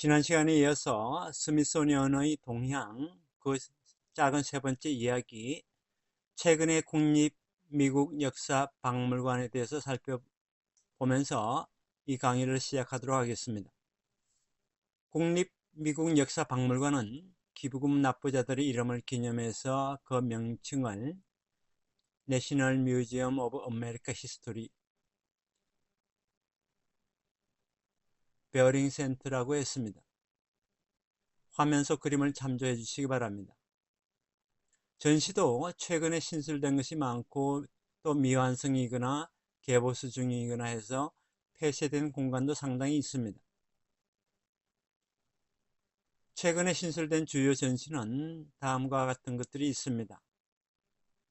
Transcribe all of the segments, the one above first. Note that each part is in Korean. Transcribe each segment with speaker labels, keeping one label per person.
Speaker 1: 지난 시간에 이어서 스미소니언의 동향, 그 작은 세 번째 이야기, 최근의 국립 미국 역사 박물관에 대해서 살펴보면서 이 강의를 시작하도록 하겠습니다. 국립 미국 역사 박물관은 기부금 납부자들의 이름을 기념해서 그 명칭을 National Museum of American History 베어링 센터라고 했습니다. 화면 속 그림을 참조해 주시기 바랍니다. 전시도 최근에 신설된 것이 많고 또 미완성이거나 개보수 중이거나 해서 폐쇄된 공간도 상당히 있습니다. 최근에 신설된 주요 전시는 다음과 같은 것들이 있습니다.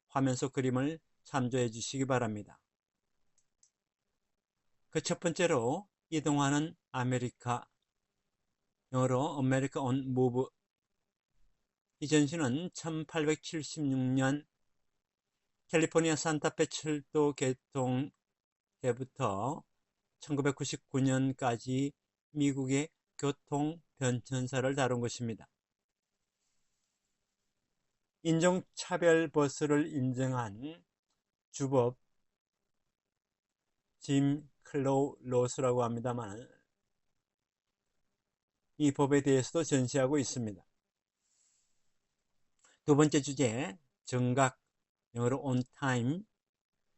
Speaker 1: 화면 속 그림을 참조해 주시기 바랍니다. 그 첫 번째로 이동하는 아메리카, 영어로 America on Move. 이 전시는 1876년 캘리포니아 산타페 철도 개통해부터 1999년까지 미국의 교통 변천사를 다룬 것입니다. 인종차별 버스를 인정한 주법 짐 클로우 로스라고 합니다만 이 법에 대해서도 전시하고 있습니다. 두 번째 주제, 정각, 영어로 on time,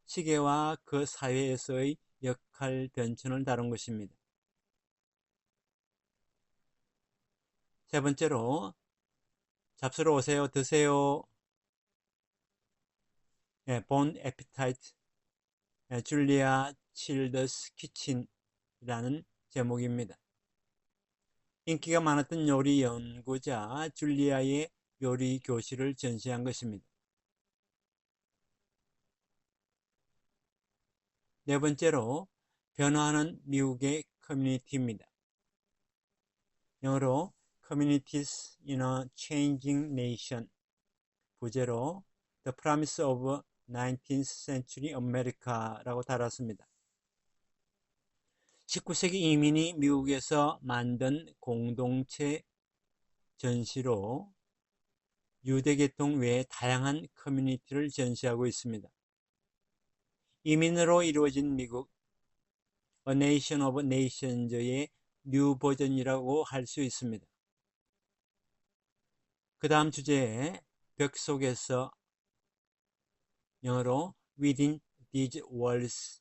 Speaker 1: 시계와 그 사회에서의 역할 변천을 다룬 것입니다. 세 번째로 잡수러 오세요, 드세요. 본 에피타이트, 줄리아 칠더스 키친이라는 제목입니다. 인기가 많았던 요리 연구자 줄리아의 요리 교실을 전시한 것입니다. 네 번째로 변화하는 미국의 커뮤니티입니다. 영어로 Communities in a Changing Nation, 부제로 The Promise of 19th Century America라고 달았습니다. 19세기 이민이 미국에서 만든 공동체 전시로 유대계통 외에 다양한 커뮤니티를 전시하고 있습니다. 이민으로 이루어진 미국, A Nation of Nations의 뉴 버전이라고 할 수 있습니다. 그 다음 주제에 벽 속에서, 영어로 Within These Walls,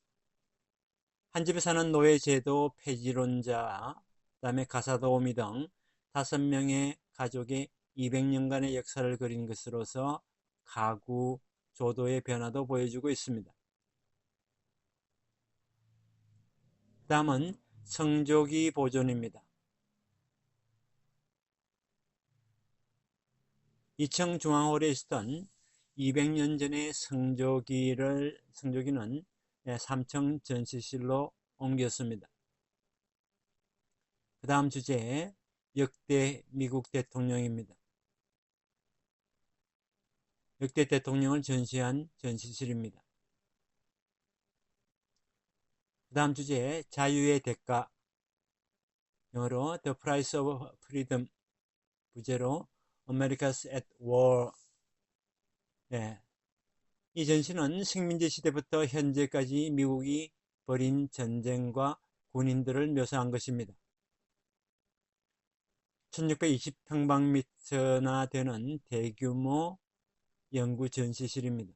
Speaker 1: 한 집에 사는 노예제도 폐지론자, 그 다음에 가사도우미 등 5명의 가족의 200년간의 역사를 그린 것으로서 가구, 조도의 변화도 보여주고 있습니다. 다음은 성조기 보존입니다. 2층 중앙홀에 있었던 200년 전의 성조기는 3층 전시실로 옮겼습니다. 그 다음 주제, 역대 미국 대통령입니다. 역대 대통령을 전시한 전시실입니다. 그 다음 주제, 자유의 대가, 영어로 The Price of Freedom, 부제로 America's at War. 이 전시는 식민지 시대부터 현재까지 미국이 벌인 전쟁과 군인들을 묘사한 것입니다. 1620평방미터나 되는 대규모 연구 전시실입니다.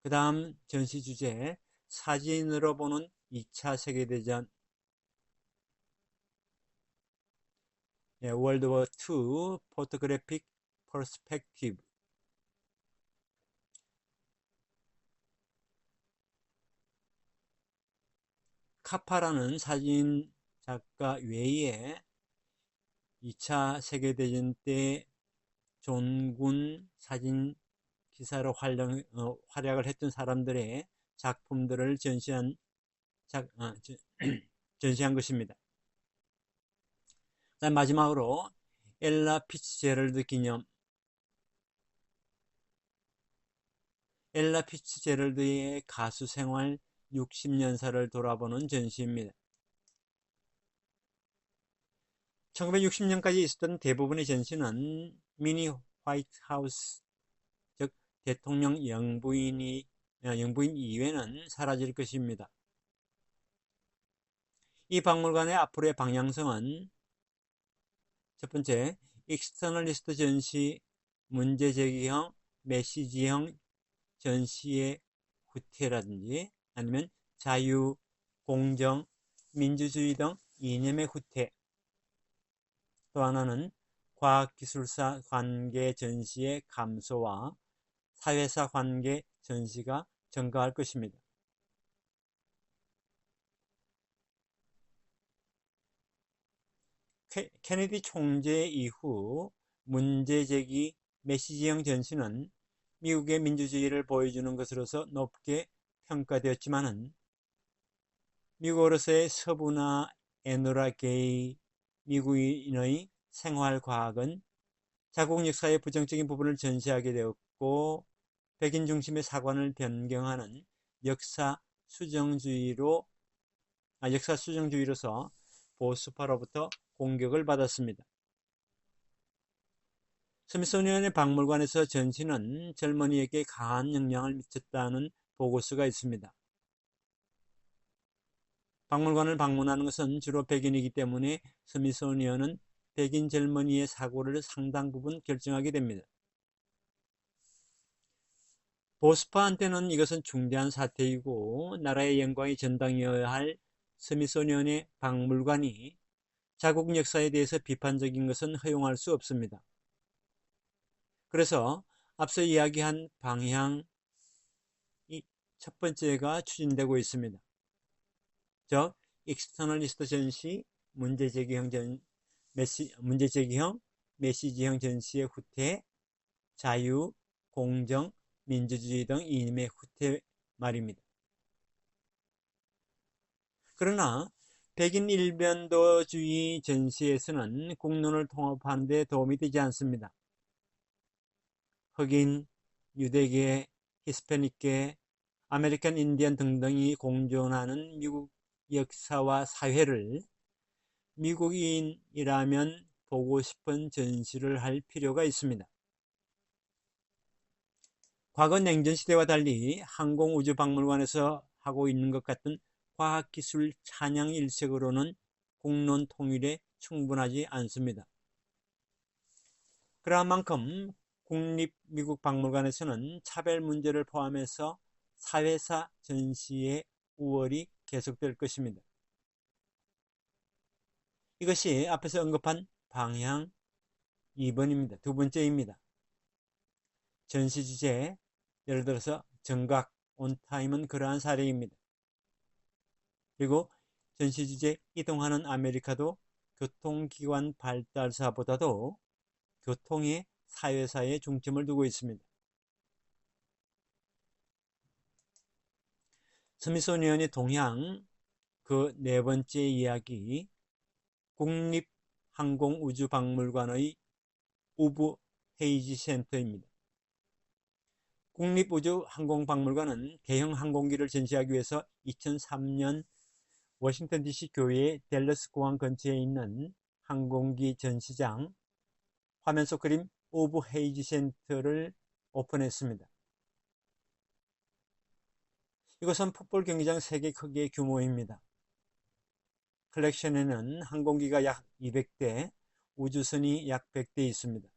Speaker 1: 그 다음 전시 주제, 사진으로 보는 2차 세계대전, World War II Photographic Perspective. 카파라는 사진 작가 외에 2차 세계대전 때 존군 사진 기사로 활약을 했던 사람들의 작품들을 전시한 것입니다. 마지막으로 엘라 피츠제럴드 기념. 엘라 피츠제럴드의 가수 생활 1960년사를 돌아보는 전시입니다. 1960년까지 있었던 대부분의 전시는 미니 화이트 하우스, 즉 대통령 영부인 이외에는 사라질 것입니다. 이 박물관의 앞으로의 방향성은 첫 번째, 익스터널리스트 전시, 문제제기형, 메시지형 전시의 후퇴라든지 아니면 자유, 공정, 민주주의 등 이념의 후퇴, 또 하나는 과학기술사 관계 전시의 감소와 사회사 관계 전시가 증가할 것입니다. 케네디 총재 이후 문제제기 메시지형 전시는 미국의 민주주의를 보여주는 것으로서 높게 평가되었지만은 미국으로서의 서부나 에노라 게이 미국인의 생활과학은 자국 역사의 부정적인 부분을 전시하게 되었고 백인 중심의 사관을 변경하는 역사 수정주의로서 보수파로부터 공격을 받았습니다. 스미소니언의 박물관에서 전시는 젊은이에게 강한 영향을 미쳤다는 보고서가 있습니다. 박물관을 방문하는 것은 주로 백인이기 때문에 스미소니언은 백인 젊은이의 사고를 상당 부분 결정하게 됩니다. 보수파한테는 이것은 중대한 사태이고 나라의 영광이 전당이어야 할 스미소니언의 박물관이 자국 역사에 대해서 비판적인 것은 허용할 수 없습니다. 그래서 앞서 이야기한 방향 첫 번째가 추진되고 있습니다. 즉 익스터널리스트 전시, 문제제기형 메시지형 전시의 후퇴, 자유, 공정, 민주주의 등 이념의 후퇴 말입니다. 그러나 백인 일변도주의 전시에서는 국론을 통합하는 데 도움이 되지 않습니다. 흑인, 유대계, 히스패닉계, 아메리칸 인디언 등등이 공존하는 미국 역사와 사회를 미국인이라면 보고 싶은 전시를 할 필요가 있습니다. 과거 냉전시대와 달리 항공우주박물관에서 하고 있는 것 같은 과학기술 찬양 일색으로는 국론 통일에 충분하지 않습니다. 그러한 만큼 국립미국박물관에서는 차별 문제를 포함해서 사회사 전시의 우월이 계속될 것입니다. 이것이 앞에서 언급한 방향 2번입니다. 두 번째입니다. 전시 주제, 예를 들어서 정각, 온타임은 그러한 사례입니다. 그리고 전시 주제 이동하는 아메리카도 교통기관 발달사보다도 교통의 사회사에 중점을 두고 있습니다. 스미소니언의 동향 그 네 번째 이야기, 국립항공우주박물관의 우브 헤이지 센터입니다. 국립우주항공박물관은 대형 항공기를 전시하기 위해서 2003년 워싱턴 DC 교외의 댈러스 공항 근처에 있는 항공기 전시장 화면 속 그림 우브 헤이지 센터를 오픈했습니다. 이것은 풋볼 경기장 3개 크기의 규모입니다. 컬렉션에는 항공기가 약 200대, 우주선이 약 100대 있습니다.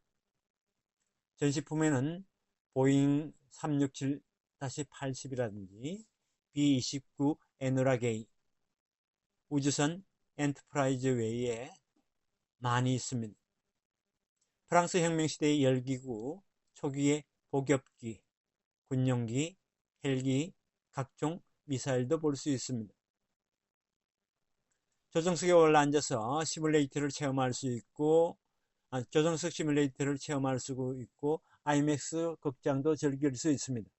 Speaker 1: 전시품에는 보잉 367-80이라든지 B-29 에노라 게이, 우주선 엔터프라이즈 외에 많이 있습니다. 프랑스 혁명 시대의 열기구, 초기의 복엽기, 군용기, 헬기, 각종 미사일도 볼 수 있습니다. 조정석에 올라앉아서 시뮬레이터를 체험할 수 있고, 조정석 시뮬레이터를 체험할 수 있고 IMAX 극장도 즐길 수 있습니다.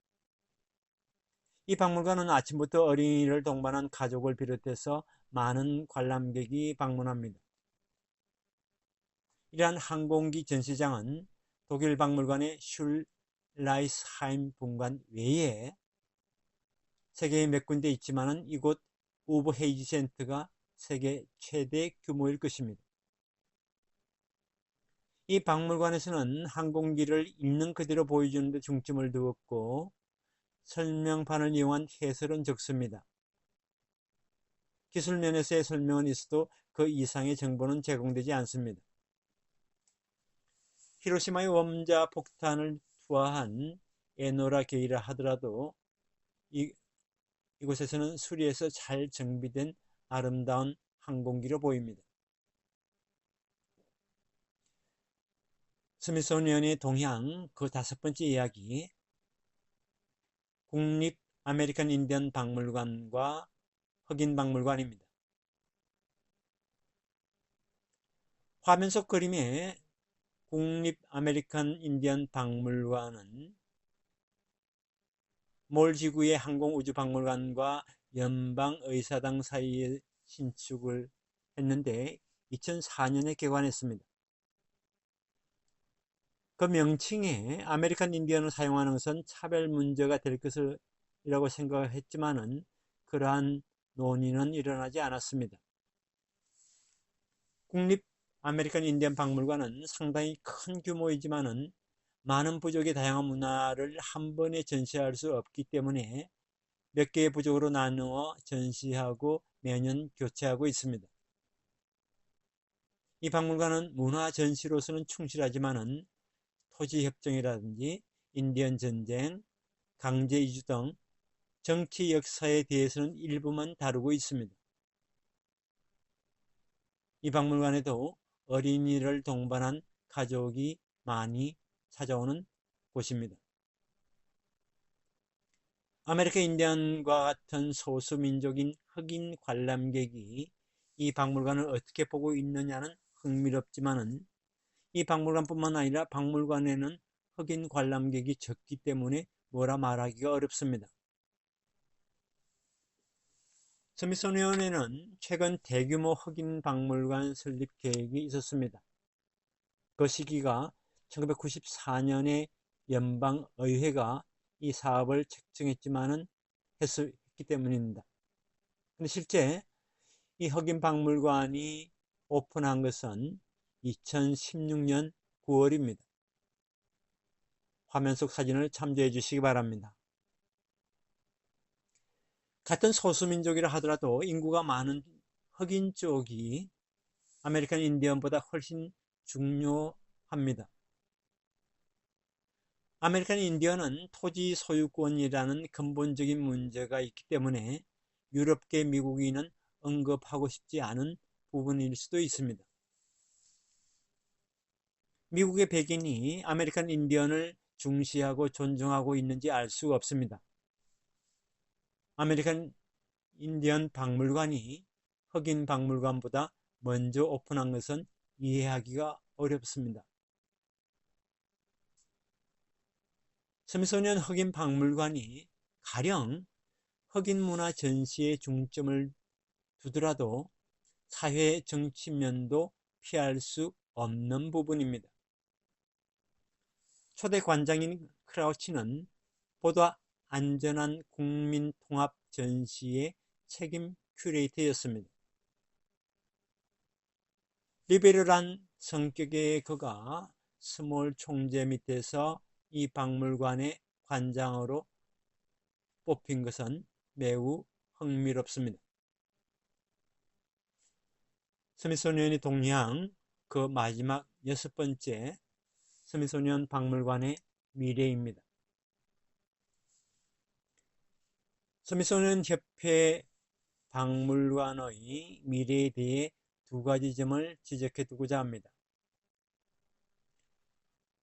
Speaker 1: 이 박물관은 아침부터 어린이를 동반한 가족을 비롯해서 많은 관람객이 방문합니다. 이러한 항공기 전시장은 독일 박물관의 슐라이스하임 분관 외에 세계에 몇 군데 있지만은 이곳 우브 헤이지 센터가 세계 최대 규모일 것입니다. 이 박물관에서는 항공기를 있는 그대로 보여주는 데 중점을 두었고 설명판을 이용한 해설은 적습니다. 기술 면에서의 설명은 있어도 그 이상의 정보는 제공되지 않습니다. 히로시마의 원자 폭탄을 투하한 에노라 게이라 하더라도 이곳에서는 수리해서 잘 정비된 아름다운 항공기로 보입니다. 스미소니언의 동향 그 5번째 이야기, 국립 아메리칸 인디언 박물관과 흑인 박물관입니다. 화면 속 그림의 국립 아메리칸 인디언 박물관은 몰 지구의 항공우주박물관과 연방의사당 사이에 신축을 했는데 2004년에 개관했습니다. 그 명칭에 아메리칸 인디언을 사용하는 것은 차별 문제가 될 것이라고 생각했지만은 그러한 논의는 일어나지 않았습니다. 국립 아메리칸 인디언 박물관은 상당히 큰 규모이지만은 많은 부족의 다양한 문화를 한 번에 전시할 수 없기 때문에 몇 개의 부족으로 나누어 전시하고 매년 교체하고 있습니다. 이 박물관은 문화 전시로서는 충실하지만은 토지협정이라든지 인디언 전쟁, 강제 이주 등 정치 역사에 대해서는 일부만 다루고 있습니다. 이 박물관에도 어린이를 동반한 가족이 많이 찾아오는 곳입니다. 아메리칸 인디언과 같은 소수민족인 흑인 관람객이 이 박물관을 어떻게 보고 있느냐는 흥미롭지만은 이 박물관뿐만 아니라 박물관에는 흑인 관람객이 적기 때문에 뭐라 말하기가 어렵습니다. 스미소니언에는 최근 대규모 흑인 박물관 설립 계획이 있었습니다. 그 시기가 1994년에 연방의회가 이 사업을 책정했지만은 했기 때문입니다. 근데 실제 이 흑인 박물관이 오픈한 것은 2016년 9월입니다. 화면 속 사진을 참조해 주시기 바랍니다. 같은 소수민족이라 하더라도 인구가 많은 흑인 쪽이 아메리칸 인디언보다 훨씬 중요합니다. 아메리칸 인디언은 토지 소유권이라는 근본적인 문제가 있기 때문에 유럽계 미국인은 언급하고 싶지 않은 부분일 수도 있습니다. 미국의 백인이 아메리칸 인디언을 중시하고 존중하고 있는지 알 수가 없습니다. 아메리칸 인디언 박물관이 흑인 박물관보다 먼저 오픈한 것은 이해하기가 어렵습니다. 스미소니언 흑인 박물관이 가령 흑인 문화 전시에 중점을 두더라도 사회 정치 면도 피할 수 없는 부분입니다. 초대 관장인 크라우치는 보다 안전한 국민 통합 전시의 책임 큐레이터였습니다. 리베럴한 성격의 그가 스몰 총재 밑에서 이 박물관의 관장으로 뽑힌 것은 매우 흥미롭습니다. 스미소니언이 동향 그 마지막 6번째 스미소니언 박물관의 미래입니다. 스미소니언 협회 박물관의 미래에 대해 2가지 점을 지적해 두고자 합니다.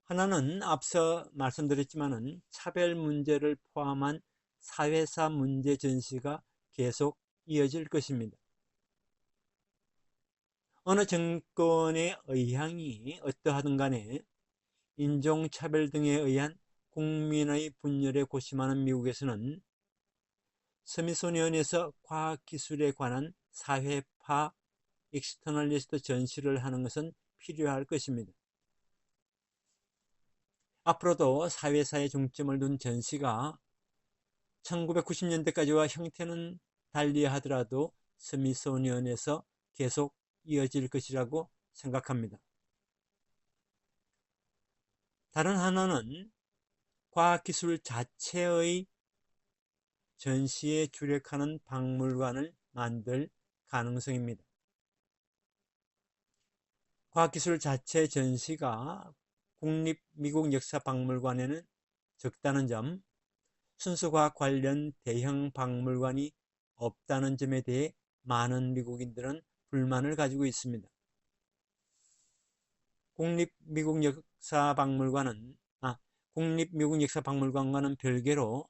Speaker 1: 하나는 앞서 말씀드렸지만은 차별 문제를 포함한 사회사 문제 전시가 계속 이어질 것입니다. 어느 정권의 의향이 어떠하든 간에 인종차별 등에 의한 국민의 분열에 고심하는 미국에서는 스미소니언에서 과학기술에 관한 사회파 익스터널리스트 전시를 하는 것은 필요할 것입니다. 앞으로도 사회사에 중점을 둔 전시가 1990년대까지와 형태는 달리하더라도 스미소니언에서 계속 이어질 것이라고 생각합니다. 다른 하나는 과학기술 자체의 전시에 주력하는 박물관을 만들 가능성입니다. 과학기술 자체 전시가 국립 미국 역사박물관에는 적다는 점, 순수과학 관련 대형 박물관이 없다는 점에 대해 많은 미국인들은 불만을 가지고 있습니다. 국립미국 역사박물관과는 별개로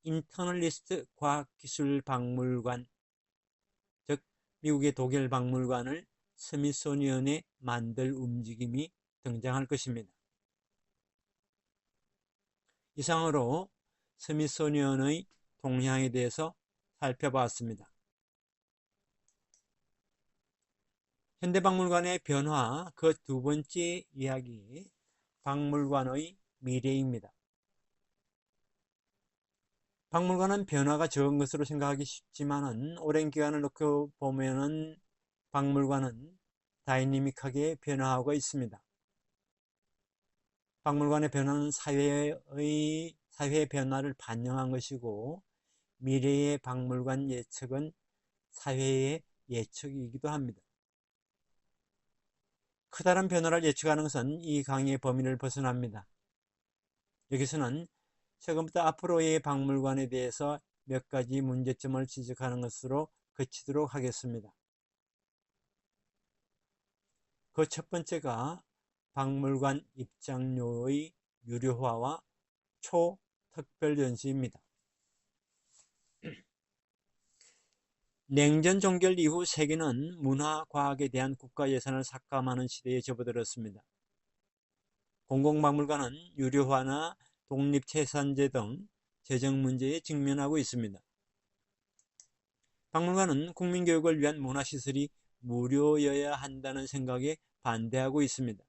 Speaker 1: 인터널리스트 과학기술박물관, 즉 미국의 독일 박물관을 스미소니언에 만들 움직임이 등장할 것입니다. 이상으로 스미소니언의 동향에 대해서 살펴봤습니다. 현대박물관의 변화, 그 두 번째 이야기, 박물관의 미래입니다. 박물관은 변화가 적은 것으로 생각하기 쉽지만 오랜 기간을 놓고 보면 박물관은 다이내믹하게 변화하고 있습니다. 박물관의 변화는 사회의 변화를 반영한 것이고, 미래의 박물관 예측은 사회의 예측이기도 합니다. 커다란 변화를 예측하는 것은 이 강의의 범위를 벗어납니다. 여기서는 최근부터 앞으로의 박물관에 대해서 몇 가지 문제점을 지적하는 것으로 그치도록 하겠습니다. 그 첫 번째가 박물관 입장료의 유료화와 초특별 전시입니다. 냉전 종결 이후 세계는 문화, 과학에 대한 국가 예산을 삭감하는 시대에 접어들었습니다. 공공박물관은 유료화나 독립체산제 등 재정 문제에 직면하고 있습니다. 박물관은 국민교육을 위한 문화시설이 무료여야 한다는 생각에 반대하고 있습니다.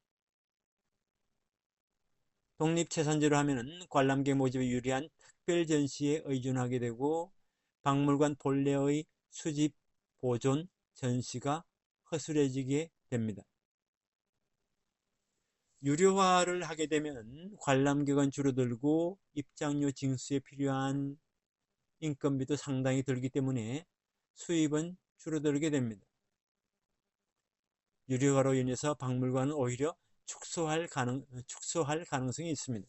Speaker 1: 독립체산제로 하면 관람객 모집에 유리한 특별 전시에 의존하게 되고, 박물관 본래의 수집, 보존, 전시가 허술해지게 됩니다. 유료화를 하게 되면 관람객은 줄어들고 입장료 징수에 필요한 인건비도 상당히 들기 때문에 수입은 줄어들게 됩니다. 유료화로 인해서 박물관은 오히려 축소할 가능성이 있습니다.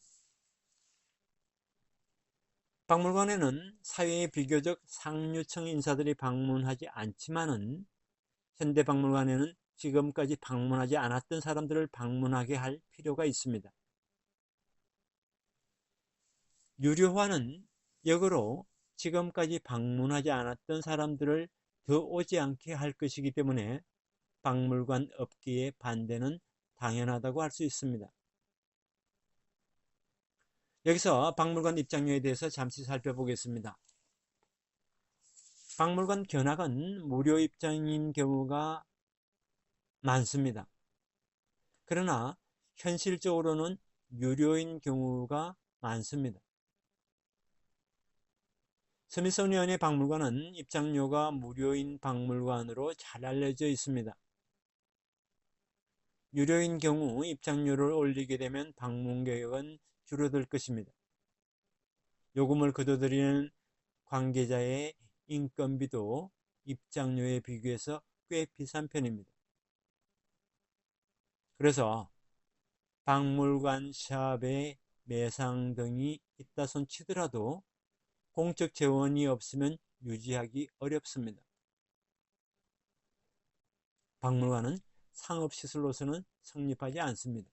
Speaker 1: 박물관에는 사회의 비교적 상류층 인사들이 방문하지 않지만은 현대박물관에는 지금까지 방문하지 않았던 사람들을 방문하게 할 필요가 있습니다. 유료화는 역으로 지금까지 방문하지 않았던 사람들을 더 오지 않게 할 것이기 때문에 박물관 업계의 반대는 당연하다고 할 수 있습니다. 여기서 박물관 입장료에 대해서 잠시 살펴보겠습니다. 박물관 견학은 무료 입장인 경우가 많습니다. 그러나 현실적으로는 유료인 경우가 많습니다. 스미소니언의 박물관은 입장료가 무료인 박물관으로 잘 알려져 있습니다. 유료인 경우 입장료를 올리게 되면 방문객은 줄어들 것입니다. 요금을 거둬들이는 관계자의 인건비도 입장료에 비교해서 꽤 비싼 편입니다. 그래서 박물관 샵에 매상 등이 있다 손 치더라도 공적 재원이 없으면 유지하기 어렵습니다. 박물관은 상업시설로서는 성립하지 않습니다.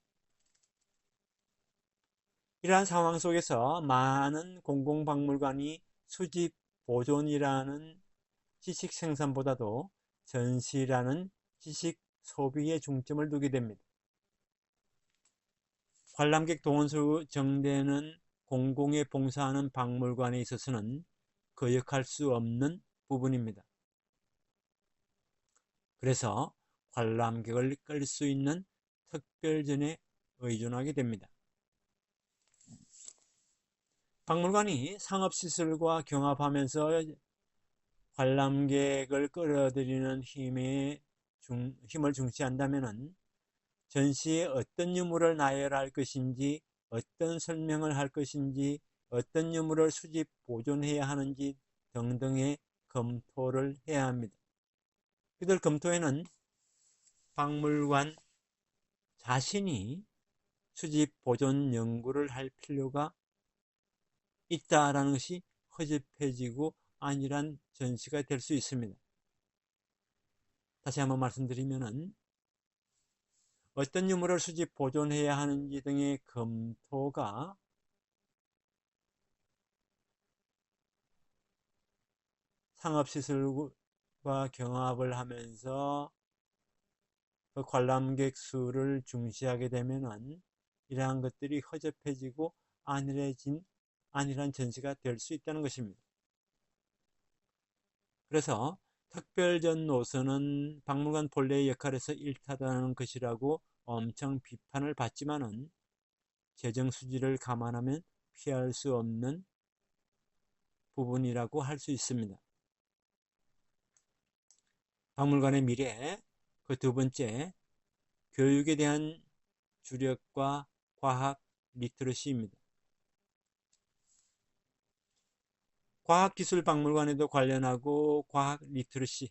Speaker 1: 이러한 상황 속에서 많은 공공박물관이 수집, 보존이라는 지식 생산보다도 전시라는 지식 소비에 중점을 두게 됩니다. 관람객 동원수 정대는 공공에 봉사하는 박물관에 있어서는 거역할 수 없는 부분입니다. 그래서 관람객을 끌 수 있는 특별전에 의존하게 됩니다. 박물관이 상업시설과 경합하면서 관람객을 끌어들이는 힘을 중시한다면 전시에 어떤 유물을 나열할 것인지, 어떤 설명을 할 것인지, 어떤 유물을 수집 보존해야 하는지 등등의 검토를 해야 합니다. 이들 검토에는 박물관 자신이 수집 보존 연구를 할 필요가 있다라는 것이 허접해지고 안일한 전시가 될 수 있습니다. 다시 한번 말씀드리면은 어떤 유물을 수집 보존해야 하는지 등의 검토가 상업시설과 경합을 하면서 그 관람객 수를 중시하게 되면은 이러한 것들이 허접해지고 안일한 전시가 될 수 있다는 것입니다. 그래서 특별전 노선은 박물관 본래의 역할에서 일타다는 것이라고 엄청 비판을 받지만은 재정 수지를 감안하면 피할 수 없는 부분이라고 할 수 있습니다. 박물관의 미래, 그 두 번째, 교육에 대한 주력과 과학 리터러시입니다. 과학기술박물관에도 관련하고 과학 리터러시,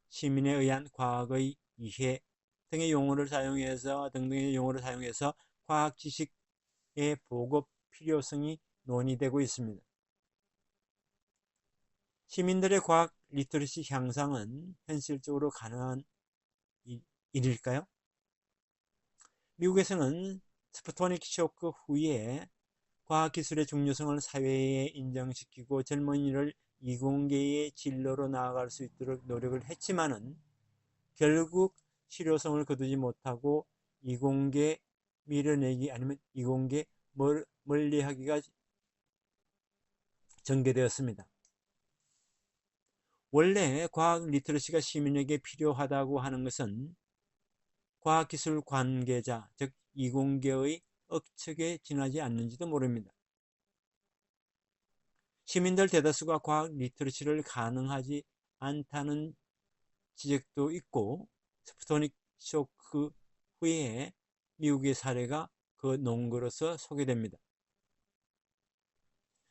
Speaker 1: 시민에 의한 과학의 이해 등의 용어를 사용해서 과학 지식의 보급 필요성이 논의되고 있습니다. 시민들의 과학 리터러시 향상은 현실적으로 가능한 일일까요? 미국에서는 스푸트니크 쇼크 후에 과학기술의 중요성을 사회에 인정시키고 젊은이를 이공계의 진로로 나아갈 수 있도록 노력을 했지만은 결국 실효성을 거두지 못하고 이공계 밀어내기 아니면 이공계 멀리하기가 전개되었습니다. 원래 과학 리터러시가 시민에게 필요하다고 하는 것은 과학기술 관계자, 즉 이공계의 억측에 지나지 않는지도 모릅니다. 시민들 대다수가 과학 리터러시를 가능하지 않다는 지적도 있고 스푸트니크 쇼크 후에 미국의 사례가 그 논거로서 소개됩니다.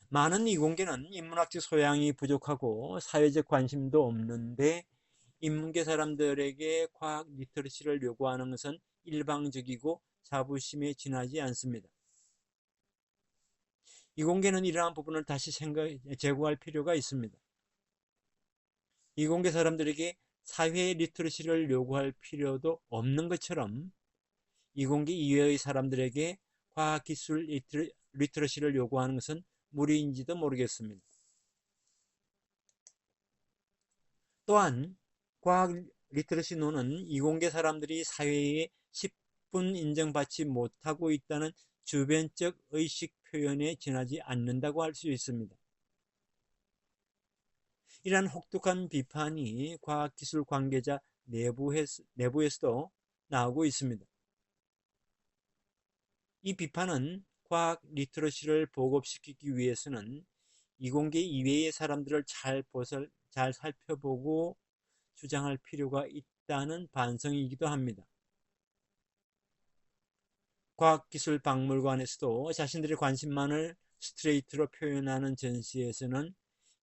Speaker 1: 많은 이공계는 인문학적 소양이 부족하고 사회적 관심도 없는데 인문계 사람들에게 과학 리터러시를 요구하는 것은 일방적이고 자부심에 지나지 않습니다. 이공계는 이러한 부분을 다시 제고할 필요가 있습니다. 이공계 사람들에게 사회 리터러시를 요구할 필요도 없는 것처럼 이공계 이외의 사람들에게 과학기술 리터러시를 요구하는 것은 무리인지도 모르겠습니다. 또한 과학 리터러시론은 이공계 사람들이 사회에 10분 인정받지 못하고 있다는 주변적 의식 표현에 지나지 않는다고 할 수 있습니다. 이러한 혹독한 비판이 과학기술 관계자 내부에서도 나오고 있습니다. 이 비판은 과학 리터러시를 보급시키기 위해서는 이공계 이외의 사람들을 잘 살펴보고 주장할 필요가 있다는 반성이기도 합니다. 과학기술박물관에서도 자신들의 관심만을 스트레이트로 표현하는 전시에서는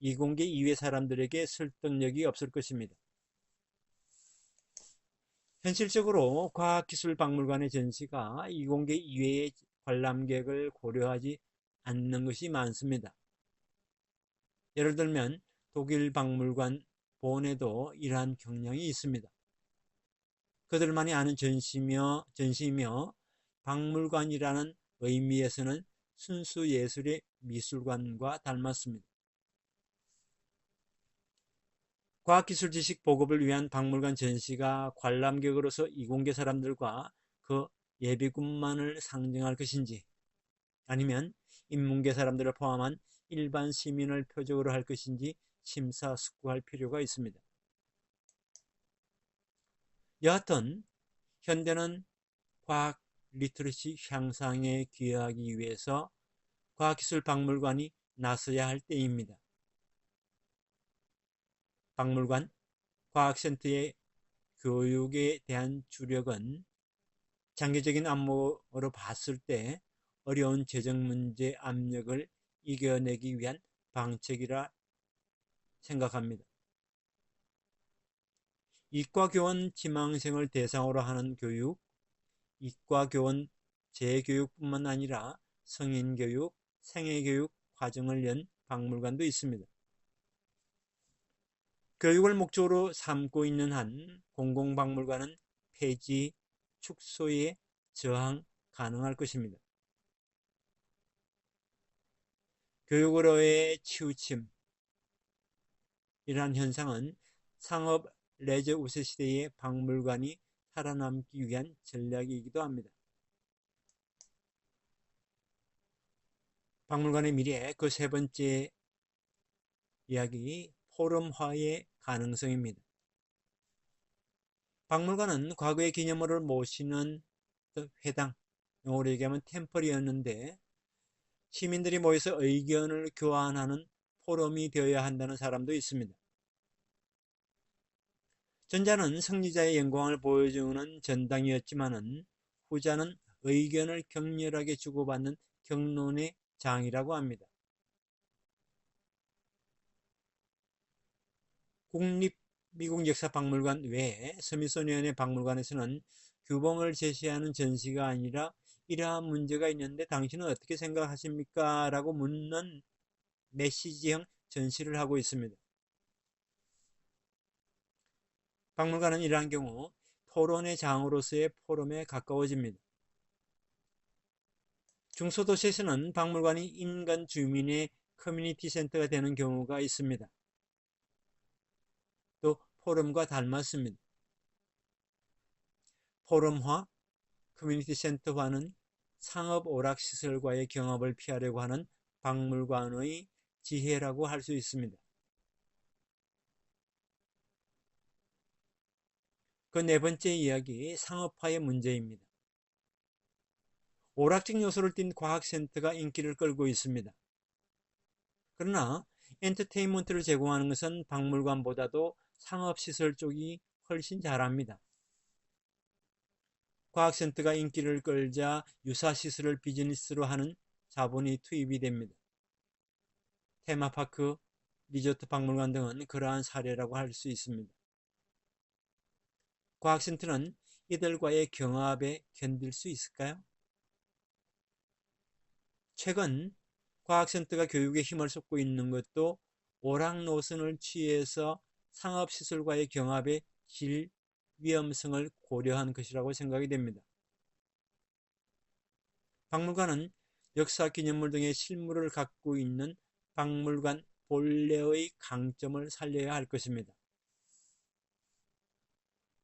Speaker 1: 이공계 이외 사람들에게 설득력이 없을 것입니다. 현실적으로 과학기술박물관의 전시가 이공계 이외의 관람객을 고려하지 않는 것이 많습니다. 예를 들면 독일 박물관 본에도 이러한 경향이 있습니다. 그들만이 아는 전시이며 박물관이라는 의미에서는 순수 예술의 미술관과 닮았습니다. 과학기술 지식 보급을 위한 박물관 전시가 관람객으로서 이공계 사람들과 그 예비군만을 상징할 것인지 아니면 인문계 사람들을 포함한 일반 시민을 표적으로 할 것인지 심사숙고할 필요가 있습니다. 여하튼 현대는 과학 리터러시 향상에 기여하기 위해서 과학기술박물관이 나서야 할 때입니다. 박물관, 과학센터의 교육에 대한 주력은 장기적인 안목으로 봤을 때 어려운 재정 문제 압력을 이겨내기 위한 방책이라 생각합니다. 이과교원 지망생을 대상으로 하는 교육, 이과교원 재교육뿐만 아니라 성인교육, 생애교육 과정을 연 박물관도 있습니다. 교육을 목적으로 삼고 있는 한 공공박물관은 폐지, 축소에 저항 가능할 것입니다. 교육으로의 치우침이란 현상은 상업 레저 우세 시대의 박물관이 살아남기 위한 전략이기도 합니다. 박물관의 미래 그 세 번째 이야기, 포럼화의 가능성입니다. 박물관은 과거의 기념물을 모시는 회당, 영어로 얘기하면 템플이었는데 시민들이 모여서 의견을 교환하는 포럼이 되어야 한다는 사람도 있습니다. 전자는 승리자의 영광을 보여주는 전당이었지만은 후자는 의견을 격렬하게 주고받는 격론의 장이라고 합니다. 국립미국역사박물관 외에 스미소니언의 박물관에서는 규범을 제시하는 전시가 아니라 이러한 문제가 있는데 당신은 어떻게 생각하십니까? 라고 묻는 메시지형 전시를 하고 있습니다. 박물관은 이러한 경우 토론의 장으로서의 포럼에 가까워집니다. 중소도시에서는 박물관이 인간 주민의 커뮤니티 센터가 되는 경우가 있습니다. 또 포럼과 닮았습니다. 포럼화, 커뮤니티 센터화는 상업 오락시설과의 경합을 피하려고 하는 박물관의 지혜라고 할 수 있습니다. 그 네 번째 이야기, 상업화의 문제입니다. 오락적 요소를 띤 과학센터가 인기를 끌고 있습니다. 그러나 엔터테인먼트를 제공하는 것은 박물관보다도 상업시설 쪽이 훨씬 잘합니다. 과학센터가 인기를 끌자 유사시설을 비즈니스로 하는 자본이 투입이 됩니다. 테마파크, 리조트 박물관 등은 그러한 사례라고 할 수 있습니다. 과학센터는 이들과의 경합에 견딜 수 있을까요? 최근 과학센터가 교육에 힘을 쏟고 있는 것도 오락 노선을 취해서 상업시설과의 경합의 질 위험성을 고려한 것이라고 생각이 됩니다. 박물관은 역사 기념물 등의 실물을 갖고 있는 박물관 본래의 강점을 살려야 할 것입니다.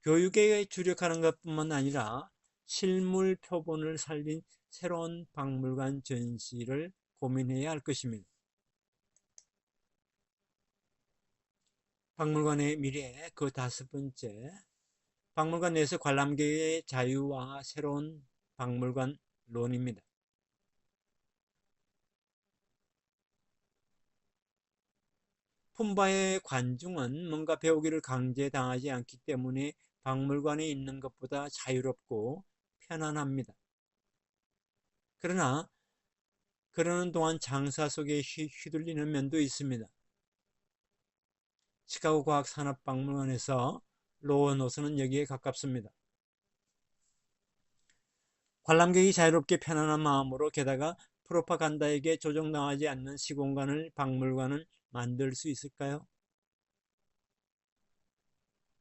Speaker 1: 교육에 주력하는 것뿐만 아니라 실물 표본을 살린 새로운 박물관 전시를 고민해야 할 것입니다. 박물관의 미래 그 다섯 번째, 박물관 내에서 관람객의 자유와 새로운 박물관론입니다. 품바의 관중은 뭔가 배우기를 강제당하지 않기 때문에 박물관에 있는 것보다 자유롭고 편안합니다. 그러나 그러는 동안 장사 속에 휘둘리는 면도 있습니다. 시카고 과학산업박물관에서 로어 노선은 여기에 가깝습니다. 관람객이 자유롭게 편안한 마음으로 게다가 프로파간다에게 조종당하지 않는 시공간을 박물관은 만들 수 있을까요?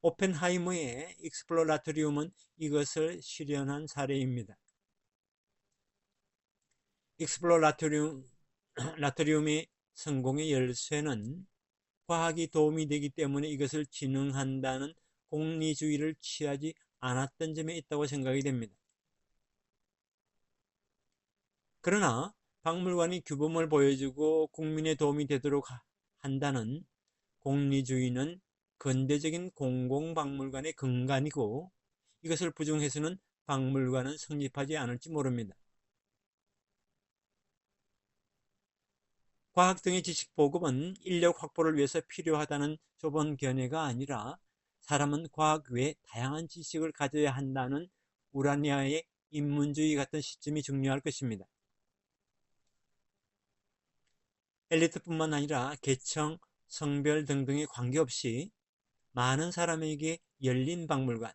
Speaker 1: 오펜하이머의 익스플로라토리움은 이것을 실현한 사례입니다. 익스플로라토리움의 성공의 열쇠는 과학이 도움이 되기 때문에 이것을 진흥한다는 공리주의를 취하지 않았던 점에 있다고 생각이 됩니다. 그러나 박물관이 규범을 보여주고 국민에 도움이 되도록 한다는 공리주의는 근대적인 공공박물관의 근간이고 이것을 부정해서는 박물관은 성립하지 않을지 모릅니다. 과학 등의 지식 보급은 인력 확보를 위해서 필요하다는 좁은 견해가 아니라 사람은 과학 외에 다양한 지식을 가져야 한다는 우라니아의 인문주의 같은 시점이 중요할 것입니다. 엘리트뿐만 아니라 계층, 성별 등등에 관계없이 많은 사람에게 열린 박물관,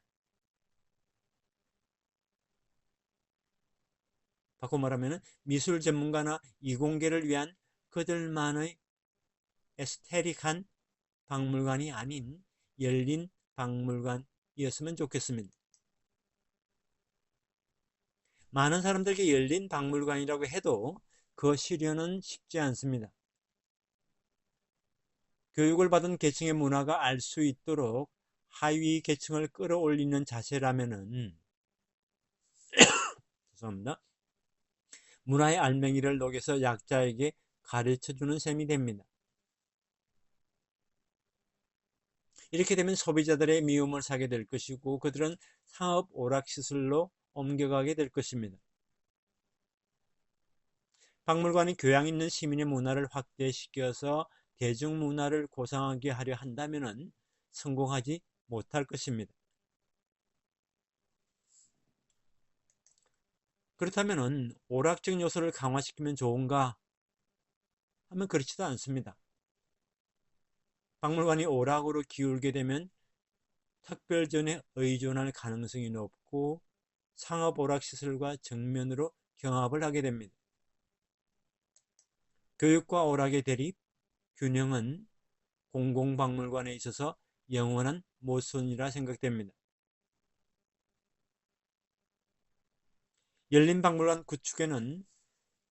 Speaker 1: 바꿔 말하면 미술 전문가나 이공계를 위한 그들만의 에스테릭한 박물관이 아닌 열린 박물관이었으면 좋겠습니다. 많은 사람들에게 열린 박물관이라고 해도 그 실현은 쉽지 않습니다. 교육을 받은 계층의 문화가 알 수 있도록 하위 계층을 끌어올리는 자세라면은 죄송합니다. 문화의 알맹이를 녹여서 약자에게 가르쳐주는 셈이 됩니다. 이렇게 되면 소비자들의 미움을 사게 될 것이고 그들은 상업 오락시설로 옮겨가게 될 것입니다. 박물관이 교양 있는 시민의 문화를 확대시켜서 대중문화를 고상하게 하려 한다면 성공하지 못할 것입니다. 그렇다면 오락적 요소를 강화시키면 좋은가 하면 그렇지도 않습니다. 박물관이 오락으로 기울게 되면 특별전에 의존할 가능성이 높고 상업 오락시설과 정면으로 경합을 하게 됩니다. 교육과 오락의 대립, 균형은 공공박물관에 있어서 영원한 모순이라 생각됩니다. 열린 박물관 구축에는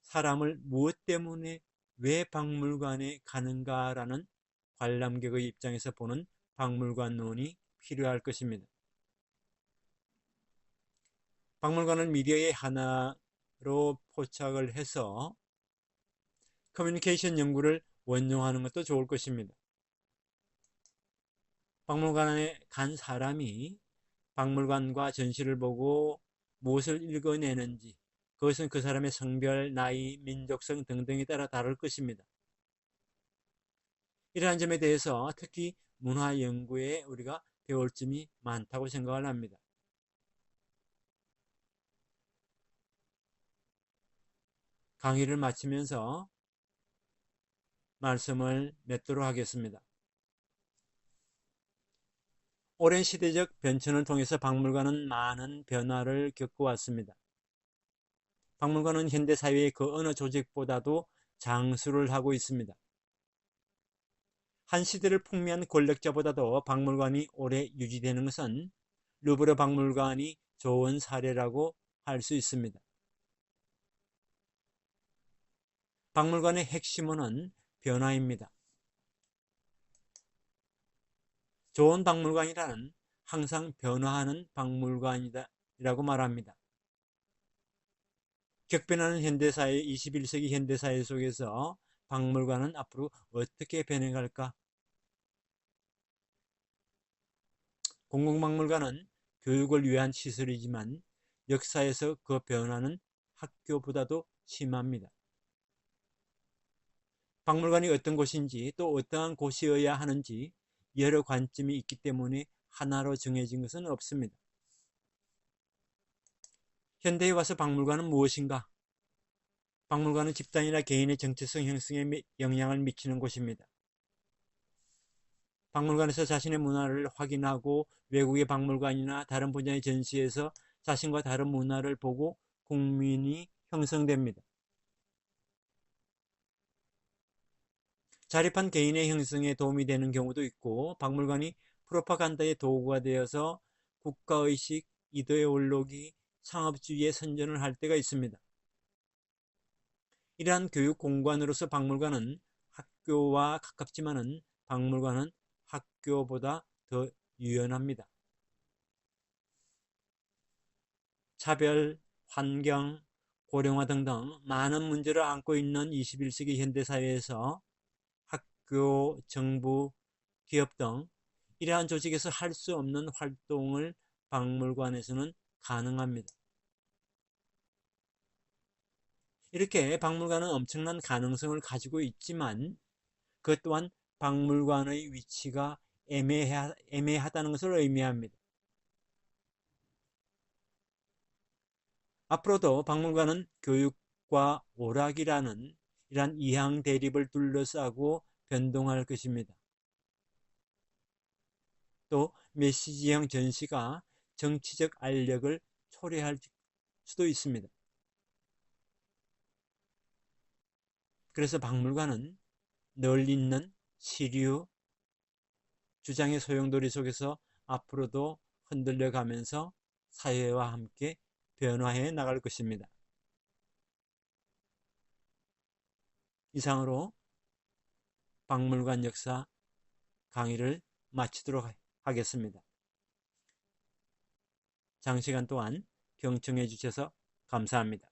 Speaker 1: 사람을 무엇 때문에 왜 박물관에 가는가라는 관람객의 입장에서 보는 박물관론이 필요할 것입니다. 박물관을 미디어의 하나로 포착을 해서 커뮤니케이션 연구를 원용하는 것도 좋을 것입니다. 박물관에 간 사람이 박물관과 전시를 보고 무엇을 읽어내는지 그것은 그 사람의 성별, 나이, 민족성 등등에 따라 다를 것입니다. 이러한 점에 대해서 특히 문화 연구에 우리가 배울 점이 많다고 생각을 합니다. 강의를 마치면서 말씀을 맺도록 하겠습니다. 오랜 시대적 변천을 통해서 박물관은 많은 변화를 겪어왔습니다. 박물관은 현대사회의 그 어느 조직보다도 장수를 하고 있습니다. 한 시대를 풍미한 권력자보다도 박물관이 오래 유지되는 것은 루브르 박물관이 좋은 사례라고 할 수 있습니다. 박물관의 핵심은 변화입니다. 좋은 박물관이란 항상 변화하는 박물관이라고 말합니다. 격변하는 현대사회, 21세기 현대사회 속에서 박물관은 앞으로 어떻게 변해갈까? 공공박물관은 교육을 위한 시설이지만 역사에서 그 변화는 학교보다도 심합니다. 박물관이 어떤 곳인지 또 어떠한 곳이어야 하는지 여러 관점이 있기 때문에 하나로 정해진 것은 없습니다. 현대에 와서 박물관은 무엇인가? 박물관은 집단이나 개인의 정체성 형성에 영향을 미치는 곳입니다. 박물관에서 자신의 문화를 확인하고 외국의 박물관이나 다른 분야의 전시에서 자신과 다른 문화를 보고 국민이 형성됩니다. 자립한 개인의 형성에 도움이 되는 경우도 있고 박물관이 프로파간다의 도구가 되어서 국가의식, 이도의 올로기, 상업주의의 선전을 할 때가 있습니다. 이러한 교육 공간으로서 박물관은 학교와 가깝지만은 박물관은 학교보다 더 유연합니다. 차별, 환경, 고령화 등등 많은 문제를 안고 있는 21세기 현대사회에서 학교, 정부, 기업 등 이러한 조직에서 할 수 없는 활동을 박물관에서는 가능합니다. 이렇게 박물관은 엄청난 가능성을 가지고 있지만 그것 또한 박물관의 위치가 애매하다는 것을 의미합니다. 앞으로도 박물관은 교육과 오락이라는 이러한 이항 대립을 둘러싸고 변동할 것입니다. 또 메시지형 전시가 정치적 알력을 초래할 수도 있습니다. 그래서 박물관은 널 있는 시류, 주장의 소용돌이 속에서 앞으로도 흔들려 가면서 사회와 함께 변화해 나갈 것입니다. 이상으로 박물관 역사 강의를 마치도록 하겠습니다. 장시간 동안 경청해 주셔서 감사합니다.